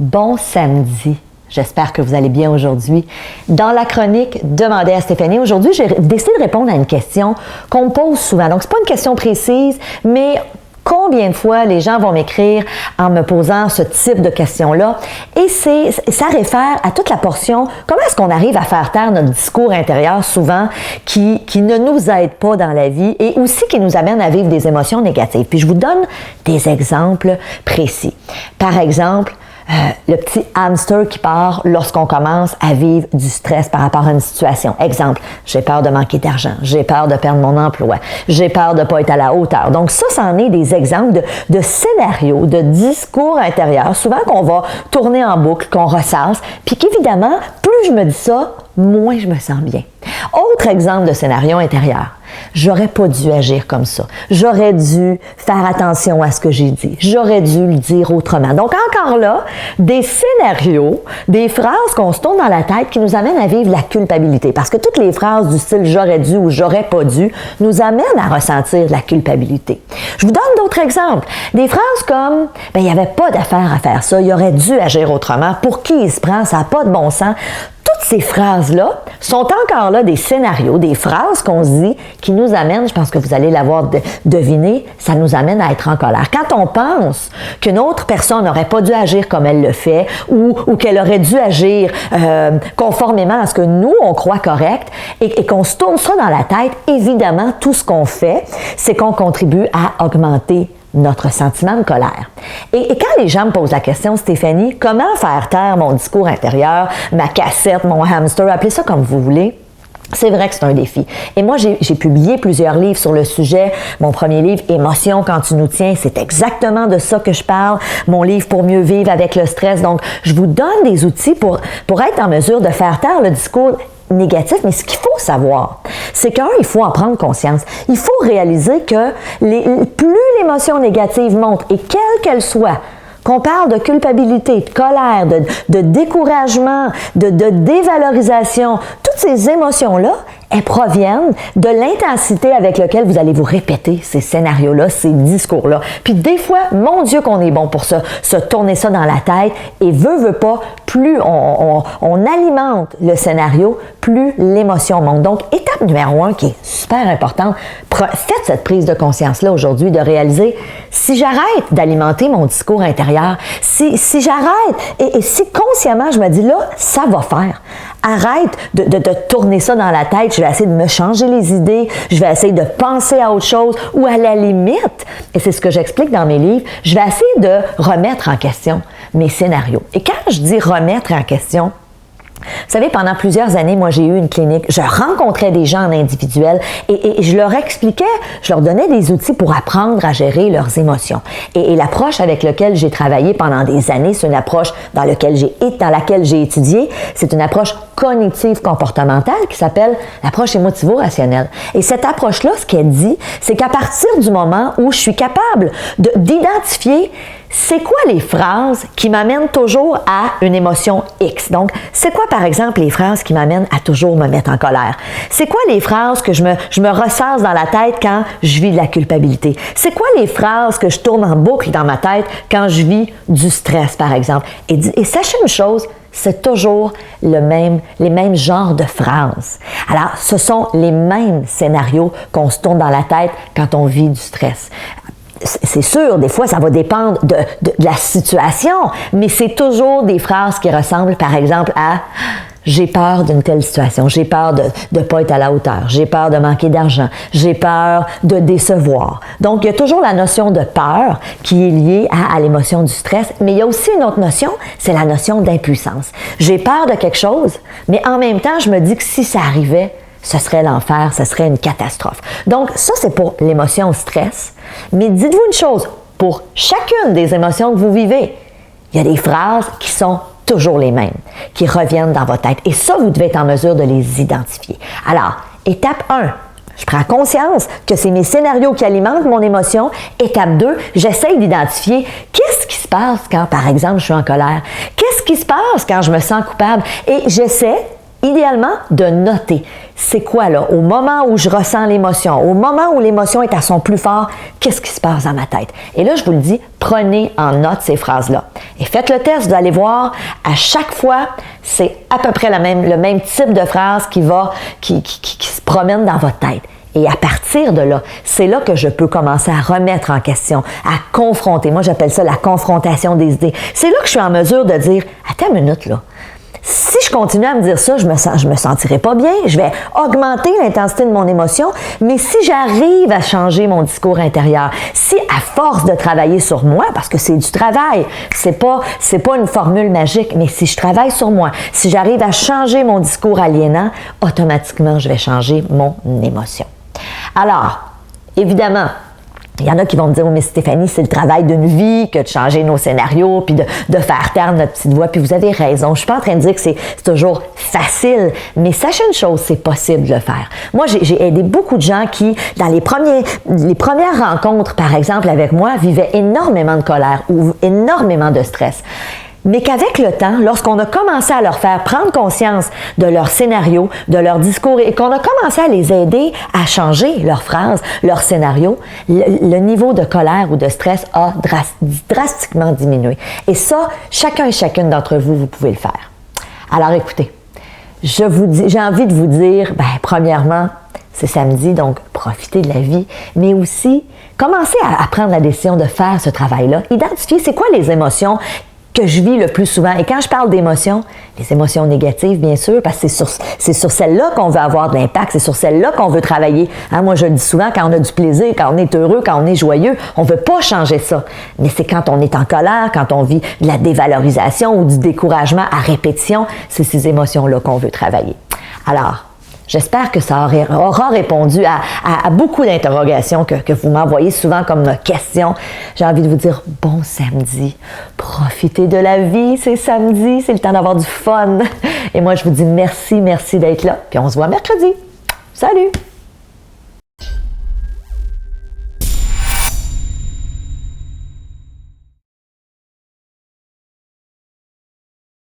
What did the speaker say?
Bon samedi. J'espère que vous allez bien aujourd'hui. Dans la chronique Demandez à Stéphanie, aujourd'hui, j'ai décidé de répondre à une question qu'on me pose souvent. Donc, c'est pas une question précise, mais combien de fois les gens vont m'écrire en me posant ce type de questions-là? Et ça réfère à toute la portion, comment est-ce qu'on arrive à faire taire notre discours intérieur souvent qui ne nous aide pas dans la vie et aussi qui nous amène à vivre des émotions négatives. Puis je vous donne des exemples précis. Par exemple, le petit hamster qui part lorsqu'on commence à vivre du stress par rapport à une situation. Exemple, j'ai peur de manquer d'argent, j'ai peur de perdre mon emploi, j'ai peur de ne pas être à la hauteur. Donc ça en est des exemples de scénarios, de discours intérieurs, souvent qu'on va tourner en boucle, qu'on ressasse, puis qu'évidemment, plus je me dis ça, moins je me sens bien. Autre exemple de scénario intérieur. J'aurais pas dû agir comme ça. J'aurais dû faire attention à ce que j'ai dit. J'aurais dû le dire autrement. Donc, encore là, des scénarios, des phrases qu'on se tourne dans la tête qui nous amènent à vivre la culpabilité. Parce que toutes les phrases du style « j'aurais dû » ou « j'aurais pas dû » nous amènent à ressentir la culpabilité. Je vous donne d'autres exemples. Des phrases comme « il n'y avait pas d'affaire à faire ça, il aurait dû agir autrement. Pour qui il se prend? Ça n'a pas de bon sens. » Toutes ces phrases-là sont encore là des scénarios, des phrases qu'on se dit qui nous amènent, je pense que vous allez l'avoir deviné, ça nous amène à être en colère. Quand on pense qu'une autre personne n'aurait pas dû agir comme elle le fait ou qu'elle aurait dû agir conformément à ce que nous, on croit correct et qu'on se tourne ça dans la tête, évidemment, tout ce qu'on fait, c'est qu'on contribue à augmenter notre sentiment de colère. Et quand les gens me posent la question, Stéphanie, comment faire taire mon discours intérieur, ma cassette, mon hamster, appelez ça comme vous voulez, c'est vrai que c'est un défi. Et moi, j'ai publié plusieurs livres sur le sujet. Mon premier livre, Émotion quand tu nous tiens, c'est exactement de ça que je parle. Mon livre Pour mieux vivre avec le stress. Donc, je vous donne des outils pour être en mesure de faire taire le discours négatif, mais ce qu'il faut savoir, c'est il faut en prendre conscience. Il faut réaliser que plus l'émotion négative monte, et quelle qu'elle soit, qu'on parle de culpabilité, de colère, de découragement, de dévalorisation, toutes ces émotions-là, elles proviennent de l'intensité avec laquelle vous allez vous répéter ces scénarios-là, ces discours-là. Puis des fois, mon Dieu qu'on est bon pour se tourner ça dans la tête et veut pas, plus on alimente le scénario, plus l'émotion monte. Donc, étape numéro 1 qui est super importante, faites cette prise de conscience-là aujourd'hui de réaliser si j'arrête d'alimenter mon discours intérieur, si j'arrête et si consciemment je me dis là, ça va faire. Arrête de tourner ça dans la tête. Je vais essayer de me changer les idées. Je vais essayer de penser à autre chose ou à la limite, et c'est ce que j'explique dans mes livres, je vais essayer de remettre en question mes scénarios. Et quand je dis remettre en question, vous savez, pendant plusieurs années, moi, j'ai eu une clinique. Je rencontrais des gens en individuel et je leur expliquais, je leur donnais des outils pour apprendre à gérer leurs émotions. Et l'approche avec laquelle j'ai travaillé pendant des années, c'est une approche dans laquelle j'ai étudié. C'est une approche cognitive comportementale qui s'appelle l'approche émotivo-rationnelle. Et cette approche-là, ce qu'elle dit, c'est qu'à partir du moment où je suis capable d'identifier c'est quoi les phrases qui m'amènent toujours à une émotion X? Donc, c'est quoi, par exemple, les phrases qui m'amènent à toujours me mettre en colère? C'est quoi les phrases que je me ressasse dans la tête quand je vis de la culpabilité? C'est quoi les phrases que je tourne en boucle dans ma tête quand je vis du stress, par exemple? Et sachez une chose, c'est toujours les mêmes genres de phrases. Alors, ce sont les mêmes scénarios qu'on se tourne dans la tête quand on vit du stress. C'est sûr, des fois, ça va dépendre de la situation, mais c'est toujours des phrases qui ressemblent, par exemple, à « j'ai peur d'une telle situation, j'ai peur de ne pas être à la hauteur, j'ai peur de manquer d'argent, j'ai peur de décevoir ». Donc, il y a toujours la notion de peur qui est liée à l'émotion du stress, mais il y a aussi une autre notion, c'est la notion d'impuissance. J'ai peur de quelque chose, mais en même temps, je me dis que si ça arrivait, ce serait l'enfer, ce serait une catastrophe. Donc, ça, c'est pour l'émotion stress. Mais dites-vous une chose, pour chacune des émotions que vous vivez, il y a des phrases qui sont toujours les mêmes, qui reviennent dans votre tête. Et ça, vous devez être en mesure de les identifier. Alors, étape 1, je prends conscience que c'est mes scénarios qui alimentent mon émotion. Étape 2, j'essaye d'identifier qu'est-ce qui se passe quand, par exemple, je suis en colère. Qu'est-ce qui se passe quand je me sens coupable? Et j'essaie idéalement de noter c'est quoi là? Au moment où je ressens l'émotion, au moment où l'émotion est à son plus fort, qu'est-ce qui se passe dans ma tête? Et là, je vous le dis, prenez en note ces phrases-là. Et faites le test, vous allez voir, à chaque fois, c'est à peu près le même type de phrase qui se promène dans votre tête. Et à partir de là, c'est là que je peux commencer à remettre en question, à confronter. Moi, j'appelle ça la confrontation des idées. C'est là que je suis en mesure de dire, attends une minute là, si je continue à me dire ça, je me sentirai pas bien, je vais augmenter l'intensité de mon émotion, mais si j'arrive à changer mon discours intérieur, si à force de travailler sur moi, parce que c'est du travail, c'est pas une formule magique, mais si je travaille sur moi, si j'arrive à changer mon discours aliénant, automatiquement, je vais changer mon émotion. Alors, évidemment, il y en a qui vont me dire, oh, mais Stéphanie, c'est le travail d'une vie que de changer nos scénarios puis de faire taire notre petite voix. Puis vous avez raison. Je suis pas en train de dire que c'est toujours facile, mais sachez une chose, c'est possible de le faire. Moi, j'ai aidé beaucoup de gens qui, dans les premières rencontres, par exemple, avec moi, vivaient énormément de colère ou énormément de stress. Mais qu'avec le temps, lorsqu'on a commencé à leur faire prendre conscience de leur scénario, de leur discours, et qu'on a commencé à les aider à changer leurs phrases, leur scénario, le niveau de colère ou de stress a drastiquement diminué. Et ça, chacun et chacune d'entre vous, vous pouvez le faire. Alors écoutez, j'ai envie de vous dire, premièrement, c'est samedi, donc profitez de la vie, mais aussi, commencez à prendre la décision de faire ce travail-là. Identifiez c'est quoi les émotions que je vis le plus souvent. Et quand je parle d'émotions, les émotions négatives, bien sûr, parce que c'est sur celles-là qu'on veut avoir de l'impact, c'est sur celles-là qu'on veut travailler. Hein, moi, je le dis souvent, quand on a du plaisir, quand on est heureux, quand on est joyeux, on ne veut pas changer ça. Mais c'est quand on est en colère, quand on vit de la dévalorisation ou du découragement à répétition, c'est ces émotions-là qu'on veut travailler. Alors, j'espère que ça aura répondu à beaucoup d'interrogations que vous m'envoyez souvent comme questions. J'ai envie de vous dire bon samedi. Profitez de la vie, c'est samedi, c'est le temps d'avoir du fun. Et moi, je vous dis merci d'être là. Puis on se voit mercredi. Salut!